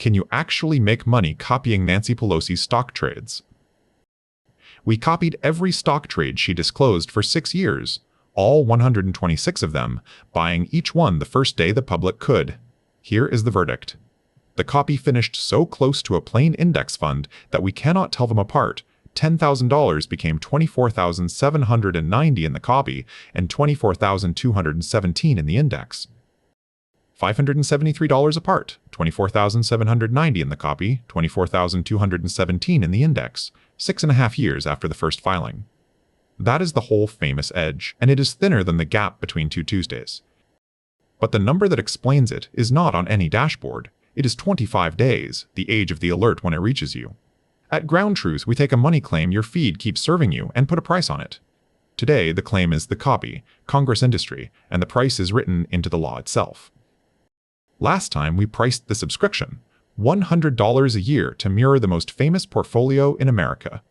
Can you actually make money copying Nancy Pelosi's stock trades? We copied every stock trade she disclosed for 6 years, all 126 of them, buying each one the first day the public could. Here is the verdict. The copy finished so close to a plain index fund that we cannot tell them apart. $10,000 became $24,790 in the copy and $24,217 in the index. $573 apart, $24,790 in the copy, $24,217 in the index, 6.5 years after the first filing. That is the whole famous edge, and it is thinner than the gap between 2 Tuesdays. But the number that explains it is not on any dashboard. It is 25 days, the age of the alert when it reaches you. At Ground Truth, we take a money claim your feed keeps serving you and put a price on it. Today, the claim is the copy, Congress industry, and the price is written into the law itself. Last time, we priced the subscription, $100 a year to mirror the most famous portfolio in America.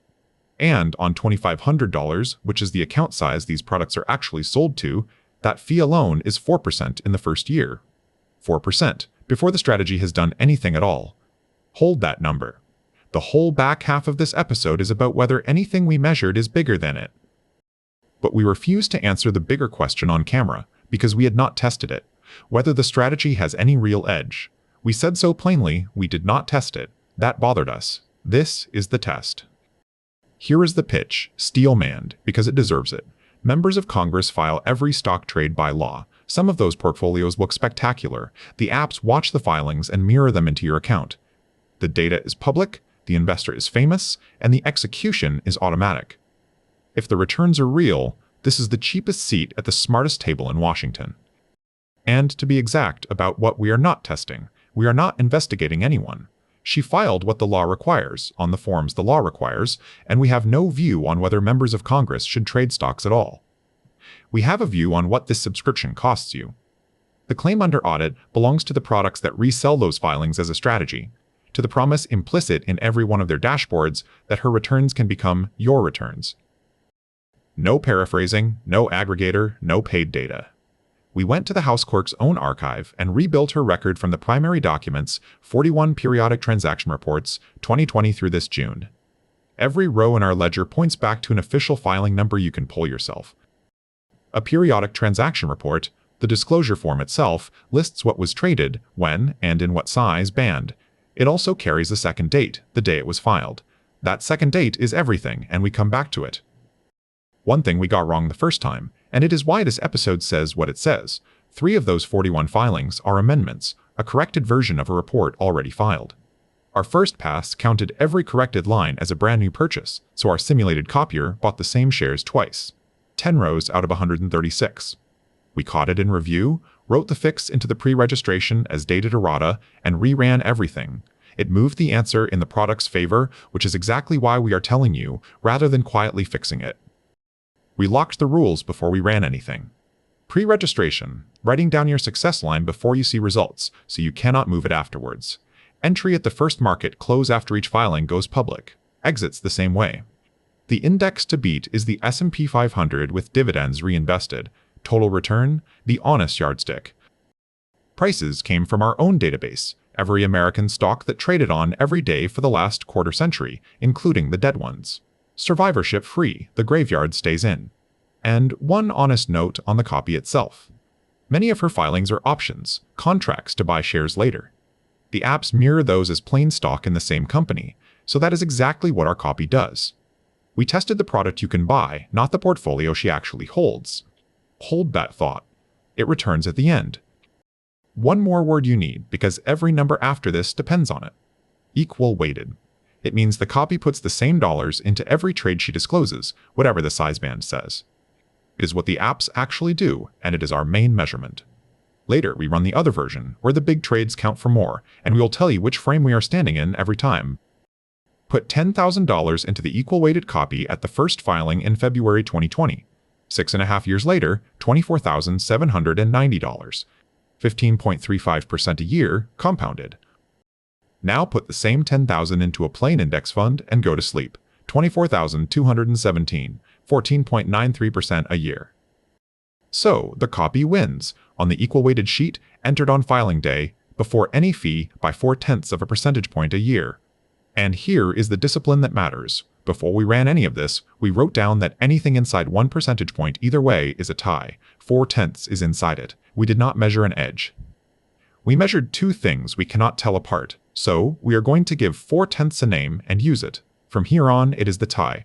And on $2,500, which is the account size these products are actually sold to, that fee alone is 4% in the first year. 4%, before the strategy has done anything at all. Hold that number. The whole back half of this episode is about whether anything we measured is bigger than it. But we refused to answer the bigger question on camera, because we had not tested it, whether the strategy has any real edge. We said so plainly, we did not test it. That bothered us. This is the test. Here is the pitch, steel-manned, because it deserves it. Members of Congress file every stock trade by law. Some of those portfolios look spectacular. The apps watch the filings and mirror them into your account. The data is public, the investor is famous, and the execution is automatic. If the returns are real, this is the cheapest seat at the smartest table in Washington. And to be exact about what we are not testing, we are not investigating anyone. She filed what the law requires, on the forms the law requires, and we have no view on whether members of Congress should trade stocks at all. We have a view on what this subscription costs you. The claim under audit belongs to the products that resell those filings as a strategy, to the promise implicit in every one of their dashboards that her returns can become your returns. No paraphrasing, no aggregator, no paid data. We went to the House Clerk's own archive and rebuilt her record from the primary documents, 41 periodic transaction reports, 2020 through this June. Every row in our ledger points back to an official filing number you can pull yourself. A periodic transaction report, the disclosure form itself, lists what was traded, when, and in what size band. It also carries a second date, the day it was filed. That second date is everything, and we come back to it. One thing we got wrong the first time, and it is why this episode says what it says. 3 of those 41 filings are amendments, a corrected version of a report already filed. Our first pass counted every corrected line as a brand new purchase, so our simulated copier bought the same shares twice. 10 rows out of 136. We caught it in review, wrote the fix into the pre-registration as dated errata, and reran everything. It moved the answer in the product's favor, which is exactly why we are telling you, rather than quietly fixing it. We locked the rules before we ran anything. Pre-registration, writing down your success line before you see results, so you cannot move it afterwards. Entry at the first market close after each filing goes public. Exits the same way. The index to beat is the S&P 500 with dividends reinvested. Total return, the honest yardstick. Prices came from our own database, every American stock that traded on every day for the last quarter century, including the dead ones. Survivorship free, the graveyard stays in. And one honest note on the copy itself. Many of her filings are options, contracts to buy shares later. The apps mirror those as plain stock in the same company, so that is exactly what our copy does. We tested the product you can buy, not the portfolio she actually holds. Hold that thought. It returns at the end. One more word you need, because every number after this depends on it. Equal weighted. It means the copy puts the same dollars into every trade she discloses, whatever the size band says. It is what the apps actually do, and it is our main measurement. Later, we run the other version, where the big trades count for more, and we will tell you which frame we are standing in every time. Put $10,000 into the equal-weighted copy at the first filing in February 2020. 6.5 years later, $24,790. 15.35% a year, compounded. Now put the same $10,000 into a plain index fund and go to sleep. $24,217, 14.93% a year. So, the copy wins. On the equal-weighted sheet, entered on filing day, before any fee by 0.4 of a percentage point a year. And here is the discipline that matters. Before we ran any of this, we wrote down that anything inside 1 percentage point either way is a tie. 0.4 is inside it. We did not measure an edge. We measured two things we cannot tell apart, so we are going to give 0.4 a name and use it. From here on, it is the tie.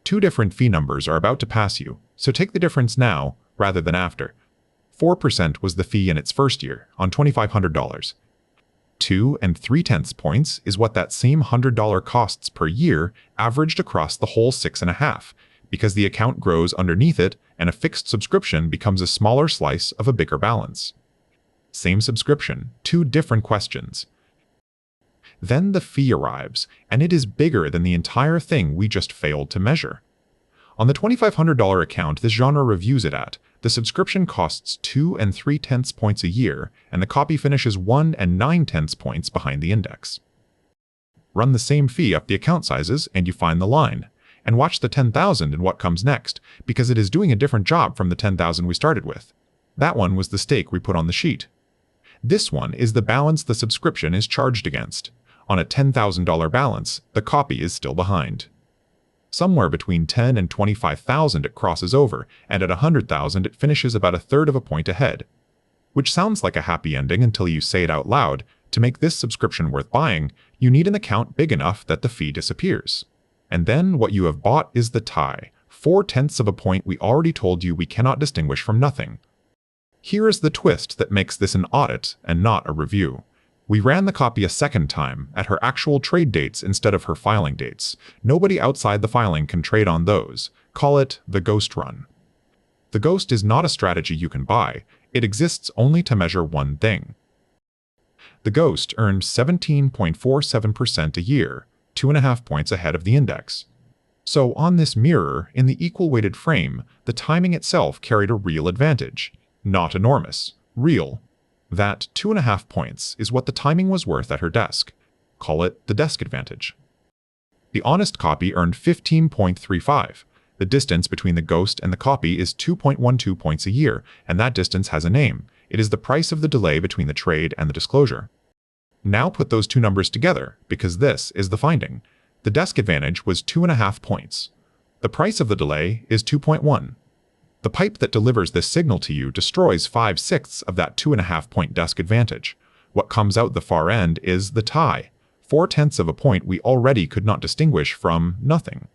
Two different fee numbers are about to pass you, so take the difference now rather than after. 4% was the fee in its first year, on $2,500. 2 3/10 points is what that same $100 costs per year averaged across the whole 6.5, because the account grows underneath it and a fixed subscription becomes a smaller slice of a bigger balance. Same subscription, two different questions. Then the fee arrives, and it is bigger than the entire thing we just failed to measure. On the $2,500 account this genre reviews it at, the subscription costs 2 3/10 points a year, and the copy finishes 1 9/10 points behind the index. Run the same fee up the account sizes, and you find the line. And watch the 10,000 and what comes next, because it is doing a different job from the 10,000 we started with. That one was the stake we put on the sheet. This one is the balance the subscription is charged against. On a $10,000 balance, the copy is still behind. Somewhere between 10 and 25,000 it crosses over, and at 100,000 it finishes about a third of a point ahead. Which sounds like a happy ending until you say it out loud. To make this subscription worth buying, you need an account big enough that the fee disappears. And then what you have bought is the tie, 0.4 of a point we already told you we cannot distinguish from nothing. Here is the twist that makes this an audit and not a review. We ran the copy a second time at her actual trade dates instead of her filing dates. Nobody outside the filing can trade on those. Call it the ghost run. The ghost is not a strategy you can buy. It exists only to measure one thing. The ghost earned 17.47% a year, 2.5 points ahead of the index. So on this mirror, in the equal-weighted frame, the timing itself carried a real advantage. Not enormous, real. That 2.5 points is what the timing was worth at her desk. Call it the desk advantage. The honest copy earned 15.35. The distance between the ghost and the copy is 2.12 points a year, and that distance has a name. It is the price of the delay between the trade and the disclosure. Now put those two numbers together, because this is the finding. The desk advantage was 2.5 points. The price of the delay is 2.1. The pipe that delivers this signal to you destroys 5/6 of that 2.5 point desk advantage. What comes out the far end is the tie, 0.4 of a point we already could not distinguish from nothing.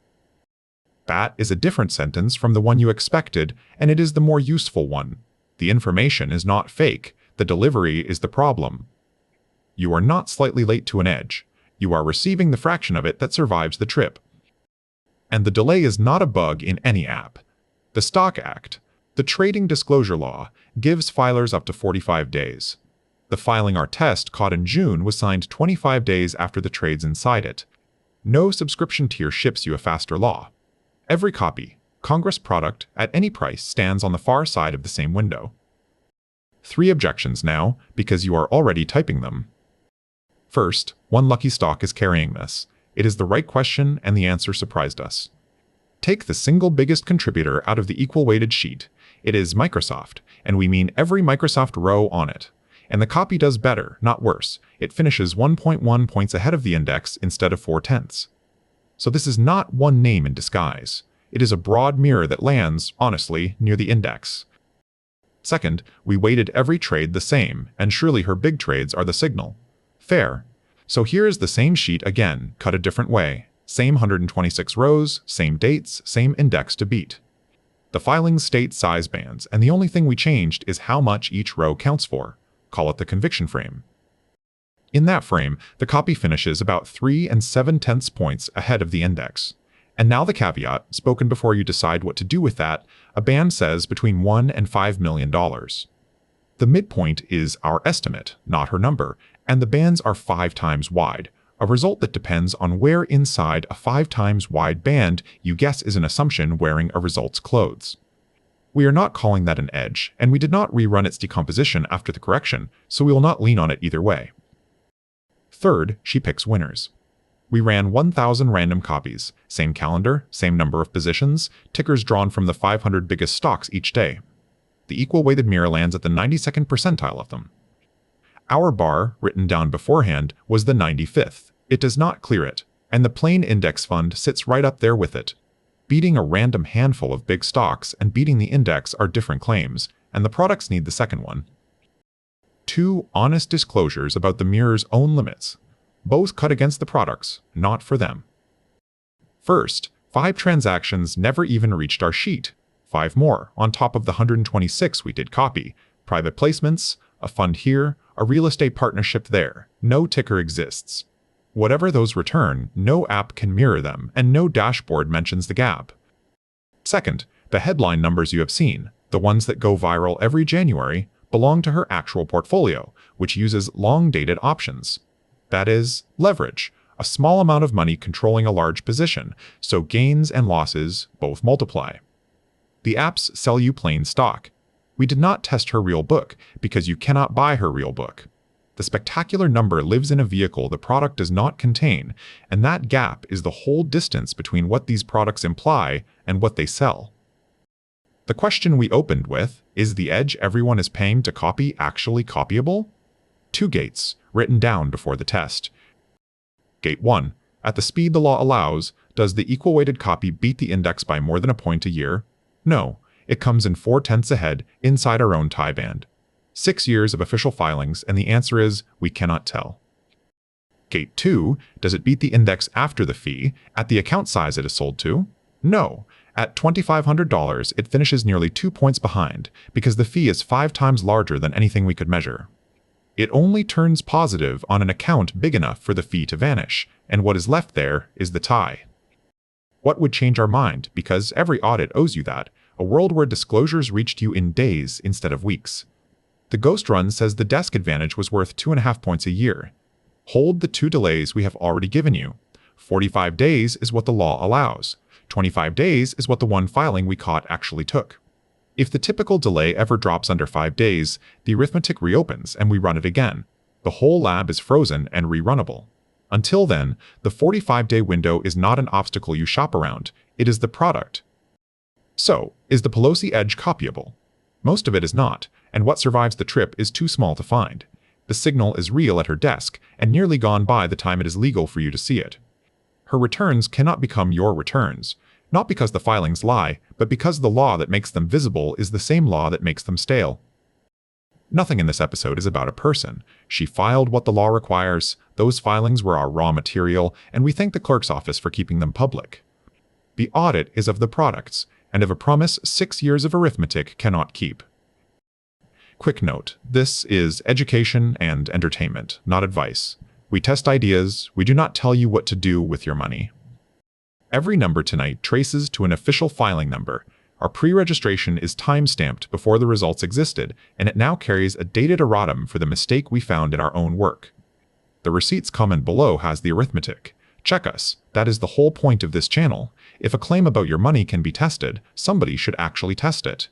That is a different sentence from the one you expected, and it is the more useful one. The information is not fake, the delivery is the problem. You are not slightly late to an edge. You are receiving the fraction of it that survives the trip. And the delay is not a bug in any app. The Stock Act, the trading disclosure law, gives filers up to 45 days. The filing our test caught in June was signed 25 days after the trades inside it. No subscription tier ships you a faster law. Every copy, Congress product, at any price stands on the far side of the same window. 3 objections now, because you are already typing them. First, one lucky stock is carrying this. It is the right question and the answer surprised us. Take the single biggest contributor out of the equal-weighted sheet. It is Microsoft, and we mean every Microsoft row on it. And the copy does better, not worse. It finishes 1.1 points ahead of the index instead of 0.4. So this is not one name in disguise. It is a broad mirror that lands, honestly, near the index. Second, we weighted every trade the same, and surely her big trades are the signal. Fair. So here is the same sheet again, cut a different way. Same 126 rows, same dates, same index to beat. The filings state size bands, and the only thing we changed is how much each row counts for. Call it the conviction frame. In that frame, the copy finishes about 3 7/10 points ahead of the index. And now the caveat, spoken before you decide what to do with that, a band says between $1 and $5 million. The midpoint is our estimate, not her number, and the bands are 5 times wide, a result that depends on where inside a 5 times wide band you guess is an assumption wearing a result's clothes. We are not calling that an edge, and we did not rerun its decomposition after the correction, so we will not lean on it either way. Third, she picks winners. We ran 1,000 random copies, same calendar, same number of positions, tickers drawn from the 500 biggest stocks each day. The equal-weighted mirror lands at the 92nd percentile of them. Our bar, written down beforehand, was the 95th. It does not clear it, and the plain index fund sits right up there with it. Beating a random handful of big stocks and beating the index are different claims, and the products need the second one. 2 honest disclosures about the mirror's own limits. Both cut against the products, not for them. First, 5 transactions never even reached our sheet. 5 more, on top of the 126 we did copy. Private placements, a fund here, a real estate partnership there. No ticker exists. Whatever those return, no app can mirror them, and no dashboard mentions the gap. Second, the headline numbers you have seen, the ones that go viral every January, belong to her actual portfolio, which uses long-dated options. That is, leverage, a small amount of money controlling a large position, so gains and losses both multiply. The apps sell you plain stock. We did not test her real book, because you cannot buy her real book. The spectacular number lives in a vehicle the product does not contain, and that gap is the whole distance between what these products imply and what they sell. The question we opened with, is the edge everyone is paying to copy actually copyable? 2 gates, written down before the test. Gate 1. At the speed the law allows, does the equal-weighted copy beat the index by more than a point a year? No, it comes in 4/10 ahead, inside our own tie band. 6 years of official filings, and the answer is, we cannot tell. Gate 2. Does it beat the index after the fee, at the account size it is sold to? No. At $2,500, it finishes nearly 2 points behind, because the fee is 5 times larger than anything we could measure. It only turns positive on an account big enough for the fee to vanish, and what is left there is the tie. What would change our mind, because every audit owes you that, a world where disclosures reached you in days instead of weeks. The ghost run says the desk advantage was worth 2.5 points a year. Hold the 2 delays we have already given you. 45 days is what the law allows. 25 days is what the one filing we caught actually took. If the typical delay ever drops under 5 days, the arithmetic reopens and we run it again. The whole lab is frozen and rerunnable. Until then, the 45-day window is not an obstacle you shop around, it is the product. So, is the Pelosi edge copyable? Most of it is not, and what survives the trip is too small to find. The signal is real at her desk and nearly gone by the time it is legal for you to see it. Her returns cannot become your returns, not because the filings lie, but because the law that makes them visible is the same law that makes them stale. Nothing in this episode is about a person. She filed what the law requires, those filings were our raw material, and we thank the clerk's office for keeping them public. The audit is of the products, and of a promise 6 years of arithmetic cannot keep. Quick note, this is education and entertainment, not advice. We test ideas, we do not tell you what to do with your money. Every number tonight traces to an official filing number. Our pre-registration is time-stamped before the results existed, and it now carries a dated erratum for the mistake we found in our own work. The receipts comment below has the arithmetic. Check us, that is the whole point of this channel. If a claim about your money can be tested, somebody should actually test it.